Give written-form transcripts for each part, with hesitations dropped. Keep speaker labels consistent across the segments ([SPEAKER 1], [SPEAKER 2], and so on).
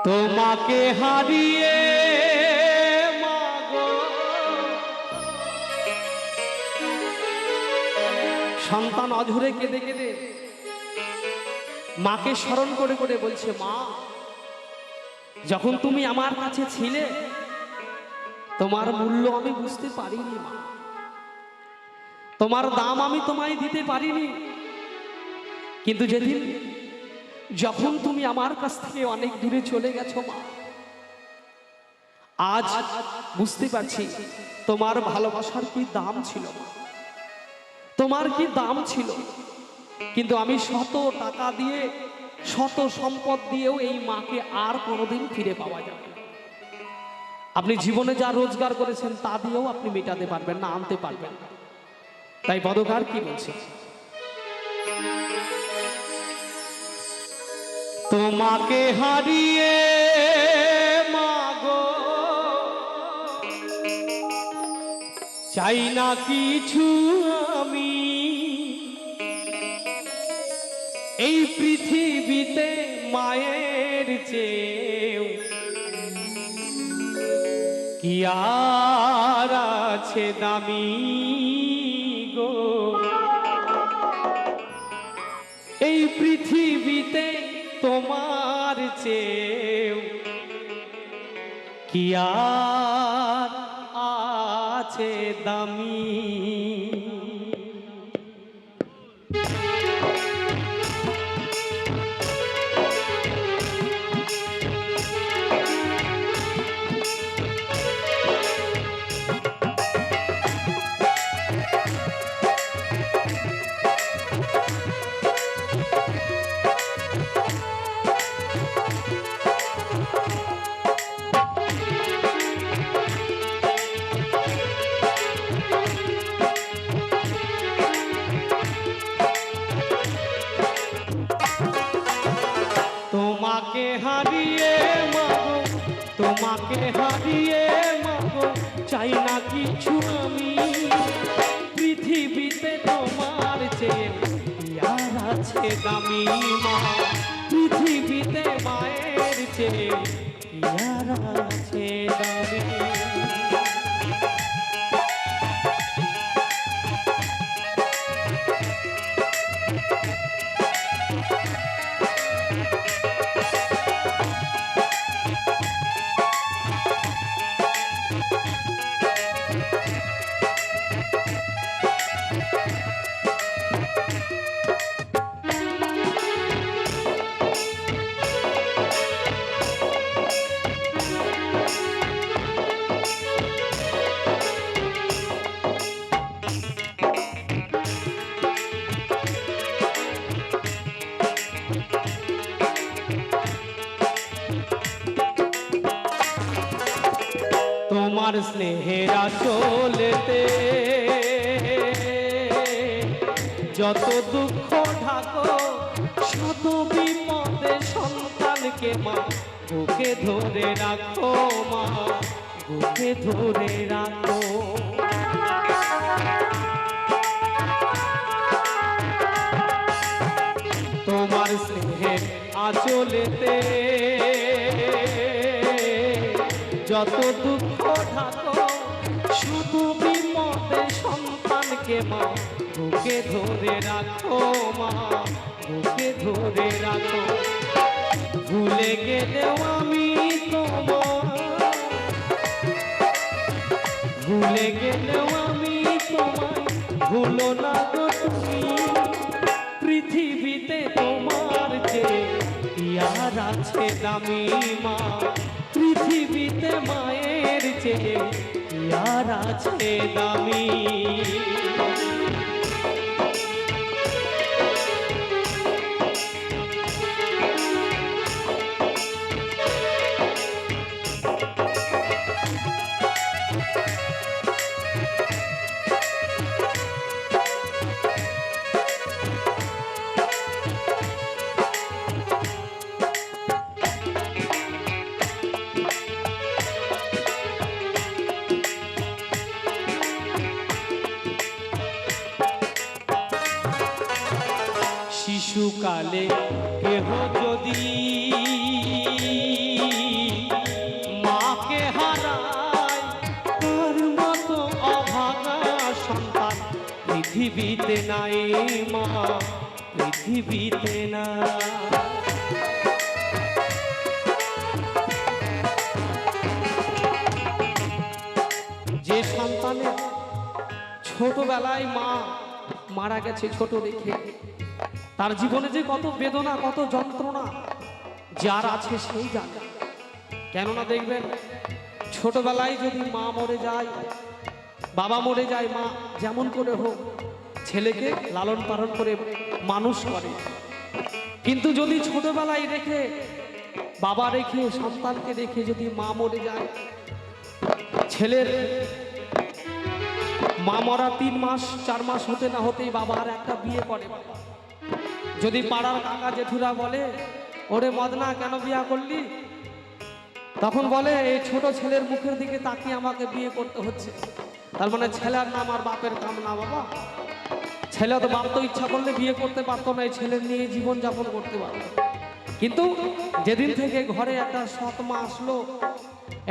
[SPEAKER 1] তোমাকে হারিয়ে মাগো সন্তান অঝরে কেঁদে কেঁদে মাকে স্মরণ করে করে বলছে, মা যখন তুমি আমার কাছে ছিলে তোমার মূল্য আমি বুঝতে পারিনি, মা তোমার দাম আমি তোমায় দিতে পারিনি, কিন্তু যেদিন যখন তুমি আমার কাছ থেকে অনেক দূরে চলে গেছো মা, আজ বুঝতে পারছি তোমার ভালোবাসার কি দাম ছিল, তোমার কি দাম ছিল। কিন্তু আমি শত টাকা দিয়ে শত সম্পদ দিয়েও এই মাকে আর কোনোদিন ফিরে পাওয়া যাবে না। আপনি জীবনে যা রোজগার করেছেন তা দিয়েও আপনি মেটাতে পারবেন না, আনতে পারবেন না। তাই পদকার কি বলছে, তোমাকে হারিয়ে মাগো চাই না কিছু আমি, এই পৃথিবীতে মায়ের চেয়েও কি আর আছে দামি গো, এই পৃথিবীতে তোমার চেয়েও কি আর আছে দামি। তোমাকে হারিয়ে মাগো, তোমাকে হারিয়ে মাগো চাই না কিছু আমি, পৃথিবীতে তোমার চেয়ে আর আছে দামি মা, পৃথিবীতে মায়ের চেয়ে আর আছে দামি। তোমার স্নেহের আঁচলেতে যত দুঃখ ঢাকো, শত বিপদে সন্তানকে মা বুকে ধরে রাখো, মা বুকে ধরে রাখো। তোমার স্নেহের আঁচলেতে যত দুঃখ ঢাকো, শুধু বিপদে সন্তানকে মা বুকে ধরে রাখো, মা বুকে ধরে রাখো। ভুলে গেলেও আমি তোমার, ভুলে গেলেও আমি তোমায় ভুলো না গো তুমি, পৃথিবীতে তোমার চেয়ে আর আছে দামি মা, পৃথিবীতে মায়ের চেয়ে আর আছে দামি। পৃথিবীতে নাই মা, পৃথিবীতে না। যে সন্তানের ছোটবেলায় মা মারা গেছে ছোট রেখে, তার জীবনে যে কত বেদনা কত যন্ত্রণা যার আছে সেই জানে। কেননা দেখবেন ছোটবেলায় যদি মা মরে যায়, বাবা মরে যায়, মা যেমন করে হোক ছেলেকে লালন পালন করে মানুষ করে। কিন্তু যদি ছোটবেলায় রেখে, বাবা রেখে, সন্তানকে রেখে যদি মা মরে যায়, ছেলের মা মরা 3 মাস 4 মাস হতে না হতেই বাবা আর একটা বিয়ে করে। যদি পাড়ার কাকা জেঠুরা বলে, ওরে মদনা কেন বিয়ে করলি, তখন বলে এই ছোট ছেলের মুখের দিকে তাকিয়ে আমাকে বিয়ে করতে হচ্ছে। তার মানে ছেলের নাম আর বাপের কাম না বাবা। ছেলে তো বাপ তো ইচ্ছা করলে বিয়ে করতে পারতো না, এই ছেলের নিয়ে জীবন যাপন করতে পারতো। কিন্তু যেদিন থেকে ঘরে একটা সৎমা আসলো,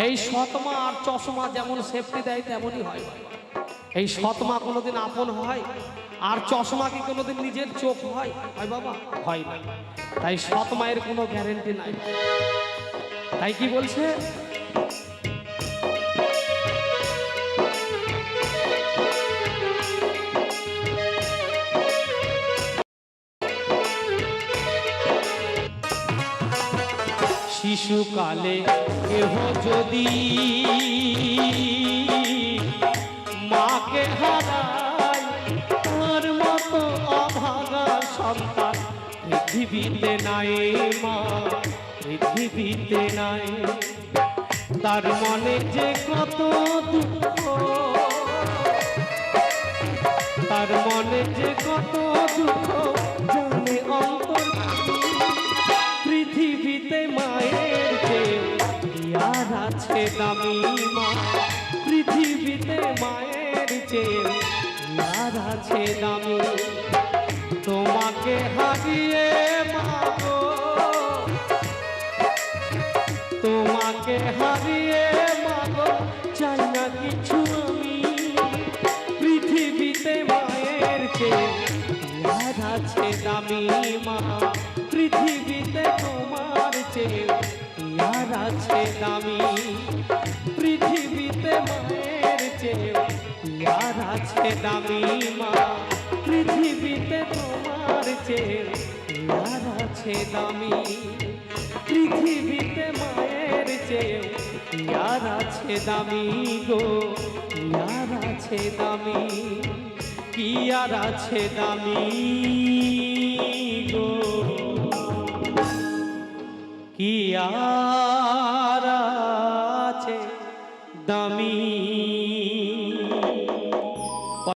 [SPEAKER 1] এই সৎমা আর চশমা যেমন সেফটি দেয় তেমনই হয়। এই সৎমা কোনোদিন আপন হয়, আর চশমা কি কোনোদিন নিজের চোখ হয়? হয় বাবা, হয় না। তাই সৎমায়ের কোনো গ্যারেন্টি নাই। তাই কি বলছে, শিশুকালে কেহ যদি মাকে হারায়, তার মতো অভাগা সন্তান পৃথিবীতে নাই মা, পৃথিবীতে নাই। তার মনে যে কত দুঃখ, তার মনে যে কত দুঃখ জানে অন্তর। পৃথিবীতে মায়ের চেয়ে আর আছে দামি মা, পৃথিবীতে মায়ের চেয়ে আর আছে দামি। তোমাকে হারিয়ে মাগো, তোমাকে হারিয়ে মাগো চাই না কিছু আমি। পৃথিবীতে মায়ের চেয়ে আর আছে দামি মা, পৃথিবীতে তোমার চেয়ে আর আছে দামি। পৃথিবীতে মায়ের চেয়ে আর আছে দামি মা, পৃথিবীতে তোমার চেয়ে আর আছে দামি। পৃথিবীতে মায়ের চেয়ে আর আছে দামি গো, আর আছে দামি, কি আর আছে দামি।